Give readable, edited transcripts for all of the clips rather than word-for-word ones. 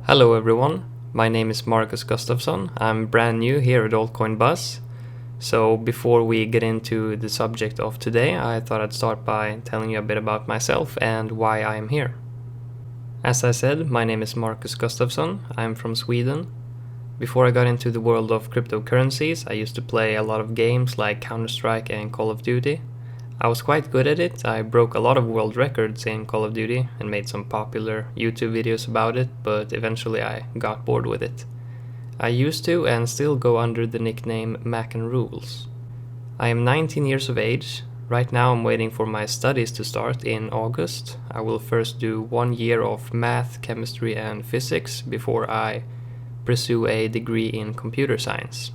Hello everyone, my name is Marcus Gustafsson. I'm brand new here at ALTCOINBUZZ. So before we get into the subject of today, I thought I'd start by telling you a bit about myself and why I am here. As I said, my name is Marcus Gustafsson. I'm from Sweden. Before I got into the world of cryptocurrencies, I used to play a lot of games like Counter-Strike and Call of Duty. I was quite good at it. I broke a lot of world records in Call of Duty and made some popular YouTube videos about it, but eventually I got bored with it. I used to and still go under the nickname Mac and Rules. I am 19 years of age. Right now I'm waiting for my studies to start in August. I will first do 1 year of math, chemistry and physics before I pursue a degree in computer science.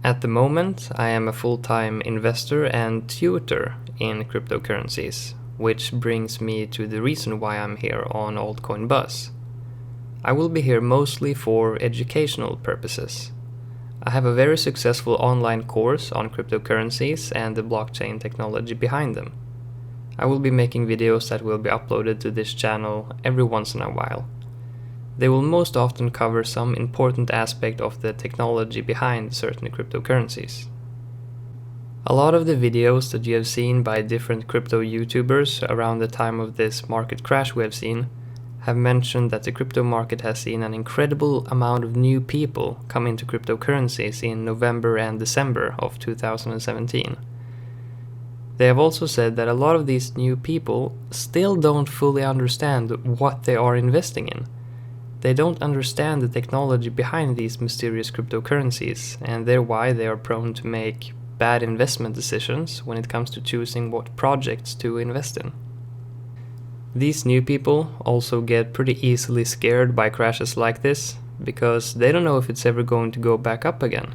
At the moment, I am a full-time investor and tutor in cryptocurrencies, which brings me to the reason why I'm here on ALTCOINBUZZ. I will be here mostly for educational purposes. I have a very successful online course on cryptocurrencies and the blockchain technology behind them. I will be making videos that will be uploaded to this channel every once in a while. They will most often cover some important aspect of the technology behind certain cryptocurrencies. A lot of the videos that you have seen by different crypto YouTubers around the time of this market crash we have seen have mentioned that the crypto market has seen an incredible amount of new people come into cryptocurrencies in November and December of 2017. They have also said that a lot of these new people still don't fully understand what they are investing in. They don't understand the technology behind these mysterious cryptocurrencies, and thereby they are prone to make bad investment decisions when it comes to choosing what projects to invest in. These new people also get pretty easily scared by crashes like this, because they don't know if it's ever going to go back up again.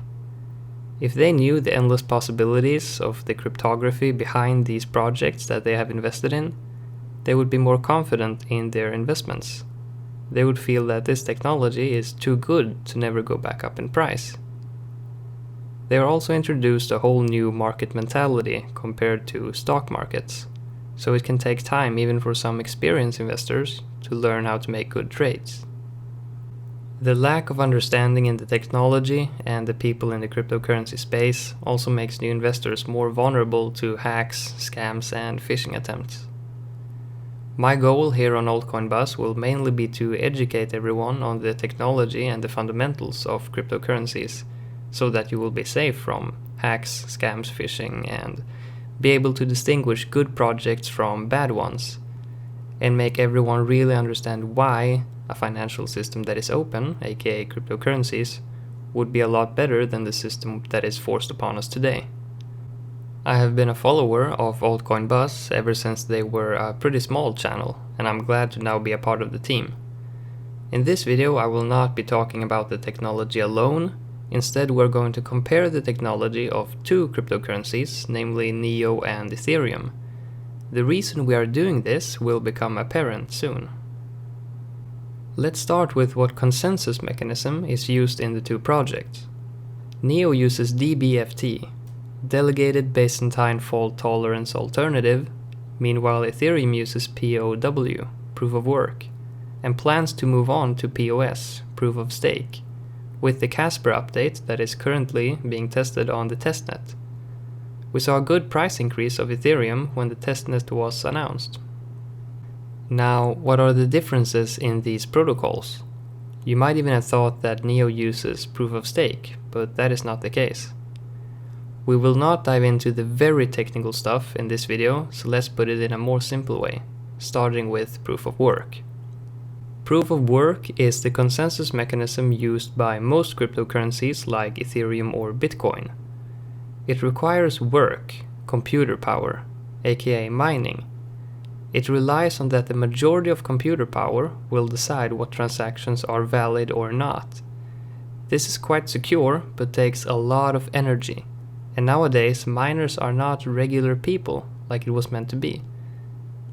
If they knew the endless possibilities of the cryptography behind these projects that they have invested in, they would be more confident in their investments. They would feel that this technology is too good to never go back up in price. They are also introduced a whole new market mentality compared to stock markets, so it can take time even for some experienced investors to learn how to make good trades. The lack of understanding in the technology and the people in the cryptocurrency space also makes new investors more vulnerable to hacks, scams and phishing attempts. My goal here on ALTCOINBUZZ will mainly be to educate everyone on the technology and the fundamentals of cryptocurrencies, so that you will be safe from hacks, scams, phishing, and be able to distinguish good projects from bad ones, and make everyone really understand why a financial system that is open, aka cryptocurrencies, would be a lot better than the system that is forced upon us today. I have been a follower of ALTCOINBUZZ ever since they were a pretty small channel, and I'm glad to now be a part of the team. In this video I will not be talking about the technology alone. Instead we're going to compare the technology of two cryptocurrencies, namely NEO and Ethereum. The reason we are doing this will become apparent soon. Let's start with what consensus mechanism is used in the two projects. NEO uses DBFT, Delegated Byzantine Fault Tolerance Alternative. Meanwhile Ethereum uses POW, Proof of Work, and plans to move on to POS, Proof of Stake, with the Casper update that is currently being tested on the testnet. We saw a good price increase of Ethereum when the testnet was announced. Now, what are the differences in these protocols? You might even have thought that NEO uses Proof of Stake, but that is not the case. We will not dive into the very technical stuff in this video, so let's put it in a more simple way, starting with Proof of Work. Proof of Work is the consensus mechanism used by most cryptocurrencies like Ethereum or Bitcoin. It requires work, computer power, aka mining. It relies on that the majority of computer power will decide what transactions are valid or not. This is quite secure, but takes a lot of energy. And nowadays, miners are not regular people like it was meant to be.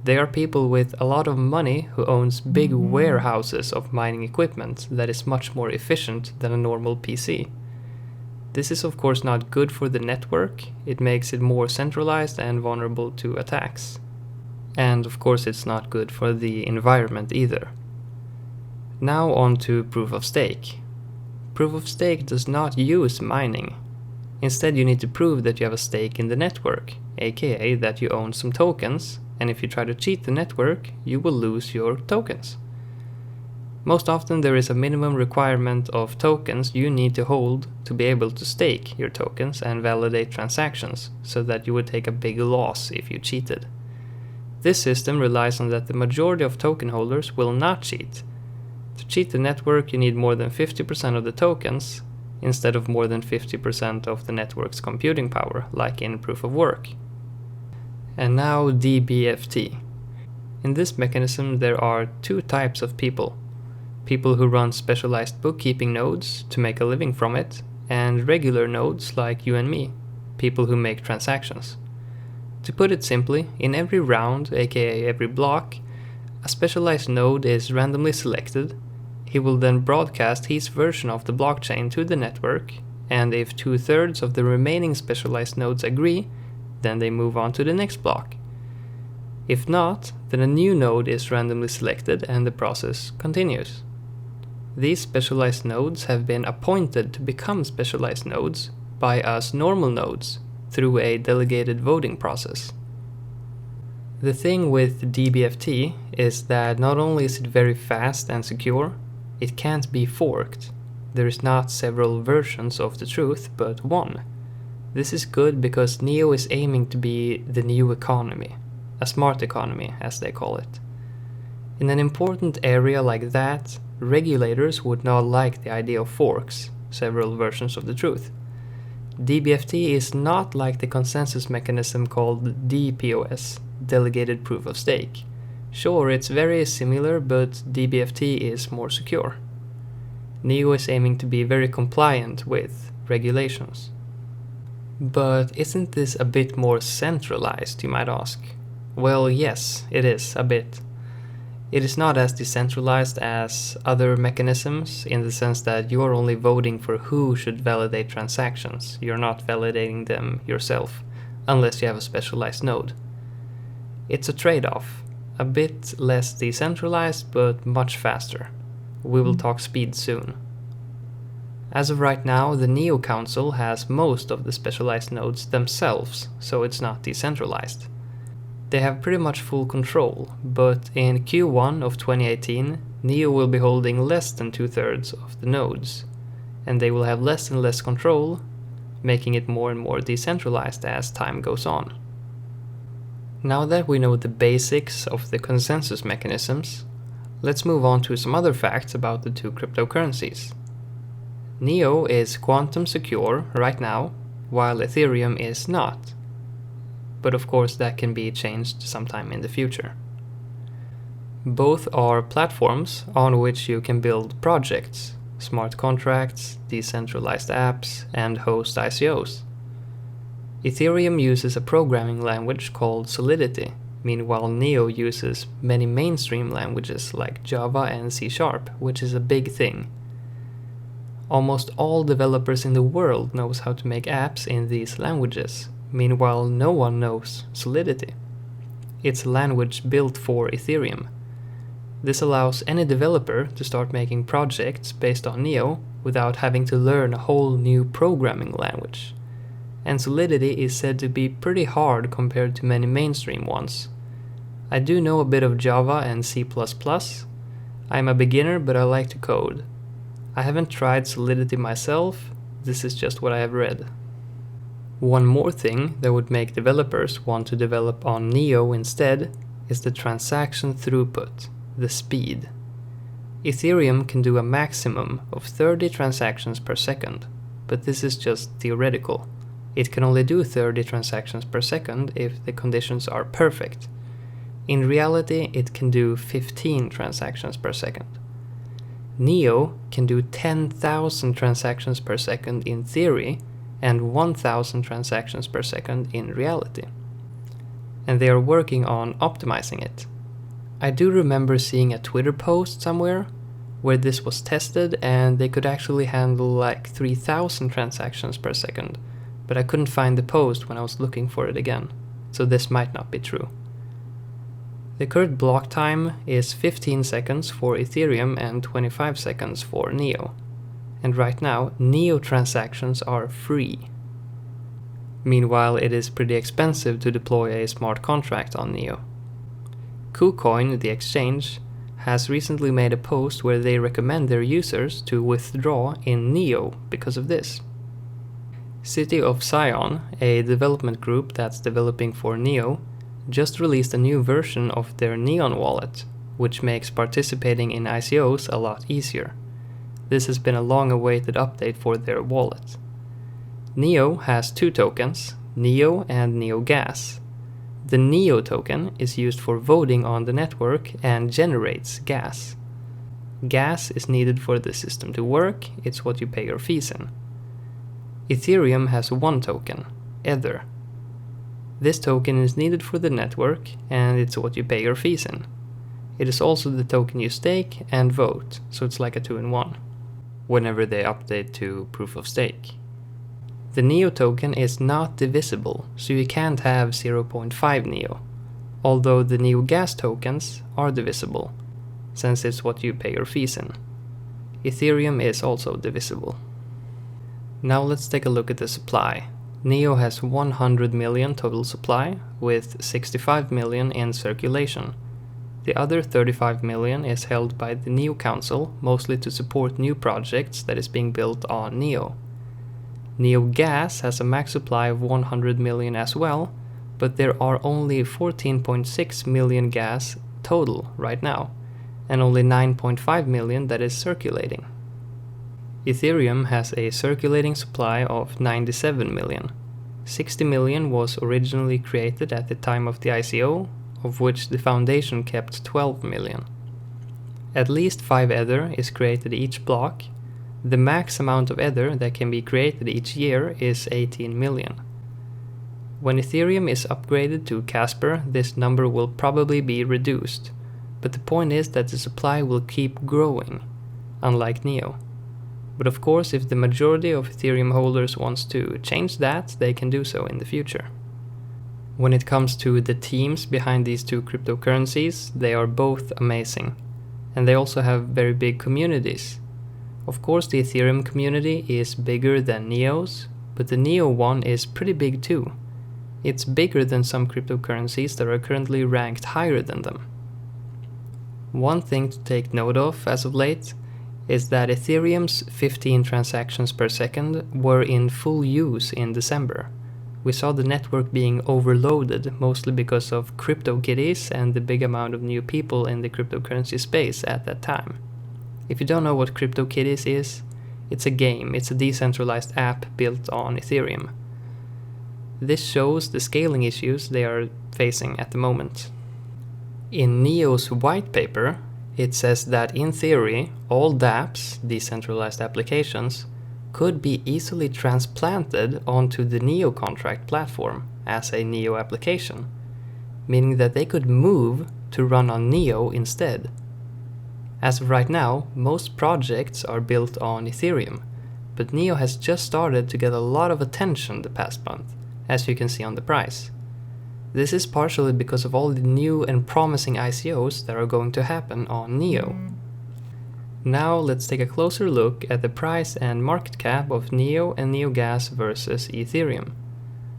They are people with a lot of money who owns big warehouses of mining equipment that is much more efficient than a normal PC. This is of course not good for the network. It makes it more centralized and vulnerable to attacks. And of course it's not good for the environment either. Now on to proof of stake. Proof of stake does not use mining. Instead, you need to prove that you have a stake in the network, aka that you own some tokens, and if you try to cheat the network, you will lose your tokens. Most often there is a minimum requirement of tokens you need to hold to be able to stake your tokens and validate transactions, so that you would take a big loss if you cheated. This system relies on that the majority of token holders will not cheat. To cheat the network, you need more than 50% of the tokens, instead of more than 50% of the network's computing power, like in proof of work. And now DBFT. In this mechanism there are two types of people. People who run specialized bookkeeping nodes to make a living from it, and regular nodes like you and me, people who make transactions. To put it simply, in every round, aka every block, a specialized node is randomly selected. He will then broadcast his version of the blockchain to the network, and if 2/3 of the remaining specialized nodes agree, then they move on to the next block. If not, then a new node is randomly selected and the process continues. These specialized nodes have been appointed to become specialized nodes by us normal nodes through a delegated voting process. The thing with DBFT is that not only is it very fast and secure, it can't be forked. There is not several versions of the truth, but one. This is good because NEO is aiming to be the new economy, a smart economy as they call it. In an important area like that, regulators would not like the idea of forks, several versions of the truth. DBFT is not like the consensus mechanism called DPoS, Delegated Proof of Stake. Sure, it's very similar, but DBFT is more secure. NEO is aiming to be very compliant with regulations. But isn't this a bit more centralized, you might ask? Well, yes, it is, a bit. It is not as decentralized as other mechanisms in the sense that you are only voting for who should validate transactions. You're not validating them yourself, unless you have a specialized node. It's a trade-off, a bit less decentralized but much faster. We will talk speed soon. As of right now, the NEO Council has most of the specialized nodes themselves, so it's not decentralized. They have pretty much full control, but in Q1 of 2018, NEO will be holding less than 2/3 of the nodes, and they will have less and less control, making it more and more decentralized as time goes on. Now that we know the basics of the consensus mechanisms, let's move on to some other facts about the two cryptocurrencies. NEO is quantum secure right now, while Ethereum is not. But of course that can be changed sometime in the future. Both are platforms on which you can build projects, smart contracts, decentralized apps, and host ICOs. Ethereum uses a programming language called Solidity, meanwhile NEO uses many mainstream languages like Java and C#, which is a big thing. Almost all developers in the world knows how to make apps in these languages. Meanwhile, no one knows Solidity. It's a language built for Ethereum. This allows any developer to start making projects based on NEO without having to learn a whole new programming language. And Solidity is said to be pretty hard compared to many mainstream ones. I do know a bit of Java and C++. I'm a beginner, but I like to code. I haven't tried Solidity myself, this is just what I have read. One more thing that would make developers want to develop on NEO instead is the transaction throughput, the speed. Ethereum can do a maximum of 30 transactions per second, but this is just theoretical. It can only do 30 transactions per second if the conditions are perfect. In reality, it can do 15 transactions per second. NEO can do 10,000 transactions per second in theory, and 1,000 transactions per second in reality. And they are working on optimizing it. I do remember seeing a Twitter post somewhere where this was tested and they could actually handle like 3,000 transactions per second, but I couldn't find the post when I was looking for it again, so this might not be true. The current block time is 15 seconds for Ethereum and 25 seconds for NEO. And right now, NEO transactions are free. Meanwhile, it is pretty expensive to deploy a smart contract on NEO. KuCoin, the exchange, has recently made a post where they recommend their users to withdraw in NEO because of this. City of Zion, a development group that's developing for NEO, just released a new version of their Neon wallet, which makes participating in ICOs a lot easier. This has been a long-awaited update for their wallet. NEO has two tokens, NEO and NEO Gas. The NEO token is used for voting on the network and generates gas. Gas is needed for the system to work, it's what you pay your fees in. Ethereum has one token, Ether. This token is needed for the network and it's what you pay your fees in. It is also the token you stake and vote, so it's like a 2-in-1, whenever they update to proof of stake. The NEO token is not divisible, so you can't have 0.5 NEO, although the NEO Gas tokens are divisible, since it's what you pay your fees in. Ethereum is also divisible. Now let's take a look at the supply. NEO has 100 million total supply, with 65 million in circulation. The other 35 million is held by the NEO Council, mostly to support new projects that is being built on NEO. NEO Gas has a max supply of 100 million as well, but there are only 14.6 million gas total right now, and only 9.5 million that is circulating. Ethereum has a circulating supply of 97 million. 60 million was originally created at the time of the ICO, of which the foundation kept 12 million. At least 5 Ether is created each block. The max amount of Ether that can be created each year is 18 million. When Ethereum is upgraded to Casper, this number will probably be reduced, but the point is that the supply will keep growing, unlike NEO. But of course, if the majority of Ethereum holders wants to change that, they can do so in the future. When it comes to the teams behind these two cryptocurrencies, they are both amazing, and they also have very big communities. Of course, the Ethereum community is bigger than NEO's, but the NEO one is pretty big too. It's bigger than some cryptocurrencies that are currently ranked higher than them. One thing to take note of as of late is that Ethereum's 15 transactions per second were in full use in December. We saw the network being overloaded, mostly because of CryptoKitties and the big amount of new people in the cryptocurrency space at that time. If you don't know what CryptoKitties is, it's a game, it's a decentralized app built on Ethereum. This shows the scaling issues they are facing at the moment. In NEO's white paper, it says that in theory, all dApps, decentralized applications, could be easily transplanted onto the NEO contract platform as a NEO application, meaning that they could move to run on NEO instead. As of right now, most projects are built on Ethereum, but NEO has just started to get a lot of attention the past month, as you can see on the price. This is partially because of all the new and promising ICOs that are going to happen on NEO. Now let's take a closer look at the price and market cap of NEO and NEO Gas versus Ethereum.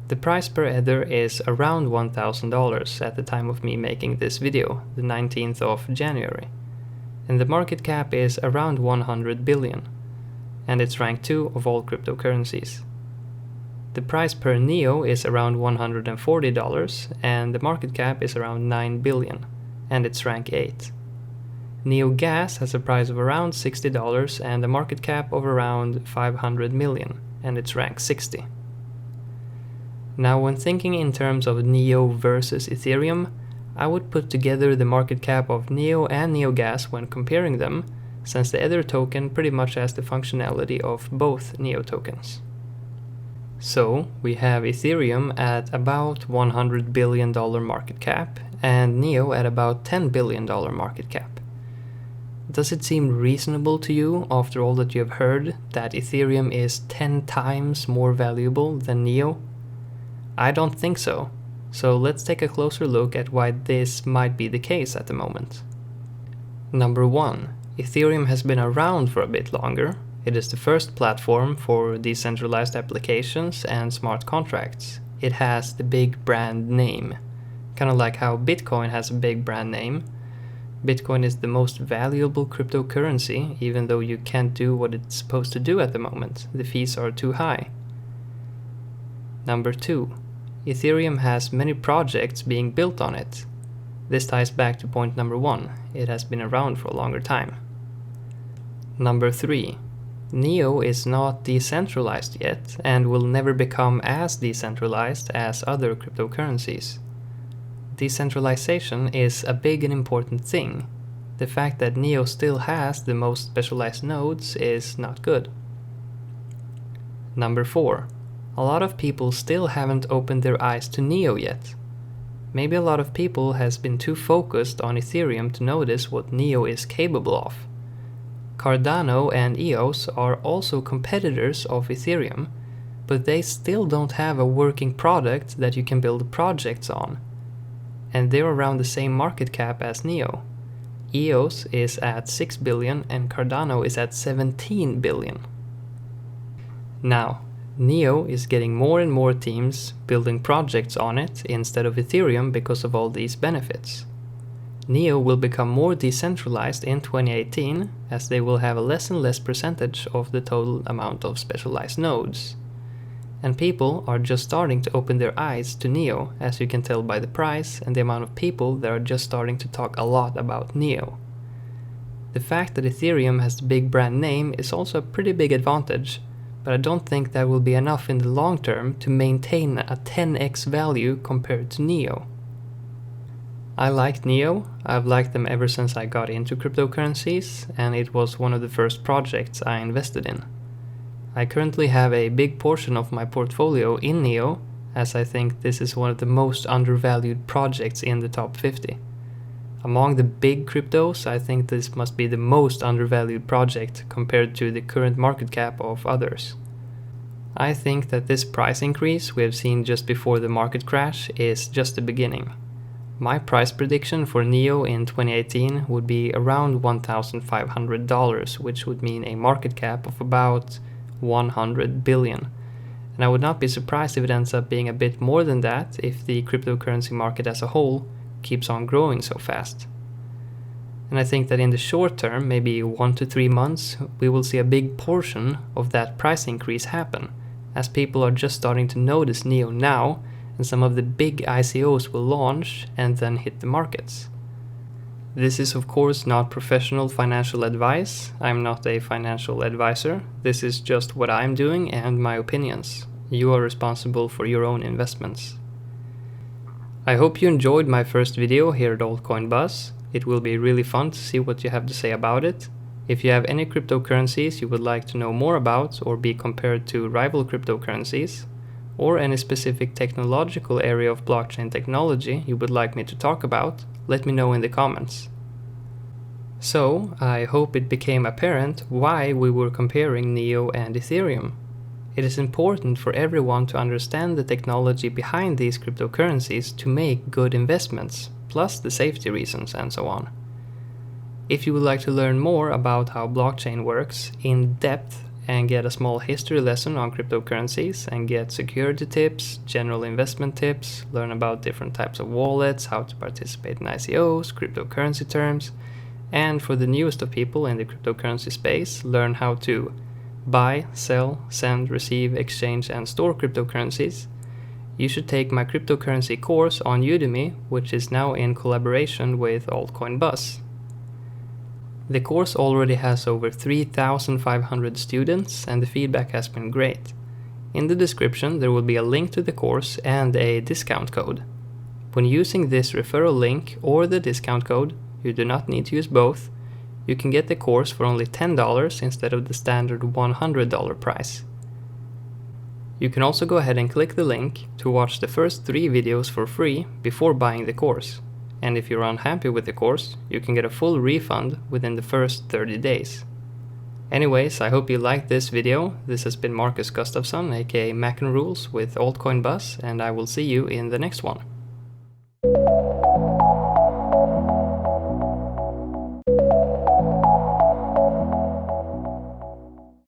The price per Ether is around $1,000 at the time of me making this video, the 19th of January. And the market cap is around 100 billion, and it's rank 2 of all cryptocurrencies. The price per NEO is around $140, and the market cap is around 9 billion, and it's rank 8. NEO Gas has a price of around $60 and a market cap of around 500 million, and it's rank 60. Now, when thinking in terms of NEO versus Ethereum, I would put together the market cap of NEO and NEO Gas when comparing them, since the Ether token pretty much has the functionality of both NEO tokens. So, we have Ethereum at about $100 billion market cap, and NEO at about $10 billion market cap. Does it seem reasonable to you, after all that you have heard, that Ethereum is 10 times more valuable than NEO? I don't think so. So let's take a closer look at why this might be the case at the moment. Number 1. Ethereum has been around for a bit longer. It is the first platform for decentralized applications and smart contracts. It has the big brand name. Kind of like how Bitcoin has a big brand name. Bitcoin is the most valuable cryptocurrency, even though you can't do what it's supposed to do at the moment. The fees are too high. Number 2. Ethereum has many projects being built on it. This ties back to point number 1. It has been around for a longer time. Number 3. NEO is not decentralized yet and will never become as decentralized as other cryptocurrencies. Decentralization is a big and important thing. The fact that NEO still has the most specialized nodes is not good. Number 4. A lot of people still haven't opened their eyes to NEO yet. Maybe a lot of people has been too focused on Ethereum to notice what NEO is capable of. Cardano and EOS are also competitors of Ethereum, but they still don't have a working product that you can build projects on. And they're around the same market cap as NEO. EOS is at 6 billion and Cardano is at 17 billion. Now, NEO is getting more and more teams building projects on it instead of Ethereum because of all these benefits. NEO will become more decentralized in 2018 as they will have a less and less percentage of the total amount of specialized nodes. And people are just starting to open their eyes to NEO, as you can tell by the price and the amount of people that are just starting to talk a lot about NEO. The fact that Ethereum has the big brand name is also a pretty big advantage, but I don't think that will be enough in the long term to maintain a 10x value compared to NEO. I like NEO. I've liked them ever since I got into cryptocurrencies, and it was one of the first projects I invested in. I currently have a big portion of my portfolio in NEO, as I think this is one of the most undervalued projects in the top 50. Among the big cryptos, I think this must be the most undervalued project compared to the current market cap of others. I think that this price increase we have seen just before the market crash is just the beginning. My price prediction for NEO in 2018 would be around $1,500, which would mean a market cap of about 100 billion. And I would not be surprised if it ends up being a bit more than that if the cryptocurrency market as a whole keeps on growing so fast. And I think that in the short term, maybe 1 to 3 months, we will see a big portion of that price increase happen, as people are just starting to notice NEO now, and some of the big ICOs will launch and then hit the markets. This is of course not professional financial advice. I'm not a financial advisor. This is just what I'm doing and my opinions. You are responsible for your own investments. I hope you enjoyed my first video here at ALTCOINBUZZ. It will be really fun to see what you have to say about it. If you have any cryptocurrencies you would like to know more about or be compared to rival cryptocurrencies, or any specific technological area of blockchain technology you would like me to talk about, let me know in the comments. So, I hope it became apparent why we were comparing NEO and Ethereum. It is important for everyone to understand the technology behind these cryptocurrencies to make good investments, plus the safety reasons and so on. If you would like to learn more about how blockchain works in depth and get a small history lesson on cryptocurrencies and get security tips, general investment tips, learn about different types of wallets, how to participate in ICOs, cryptocurrency terms, and for the newest of people in the cryptocurrency space, learn how to buy, sell, send, receive, exchange, and store cryptocurrencies, you should take my cryptocurrency course on Udemy, which is now in collaboration with ALTCOINBUZZ. The course already has over 3,500 students and the feedback has been great. In the description there will be a link to the course and a discount code. When using this referral link or the discount code, you do not need to use both. You can get the course for only $10 instead of the standard $100 price. You can also go ahead and click the link to watch the first 3 videos for free before buying the course. And if you're unhappy with the course, you can get a full refund within the first 30 days. Anyways, I hope you liked this video. This has been Marcus Gustafsson, aka Mac and Rules with AltCoinBuzz, and I will see you in the next one. you.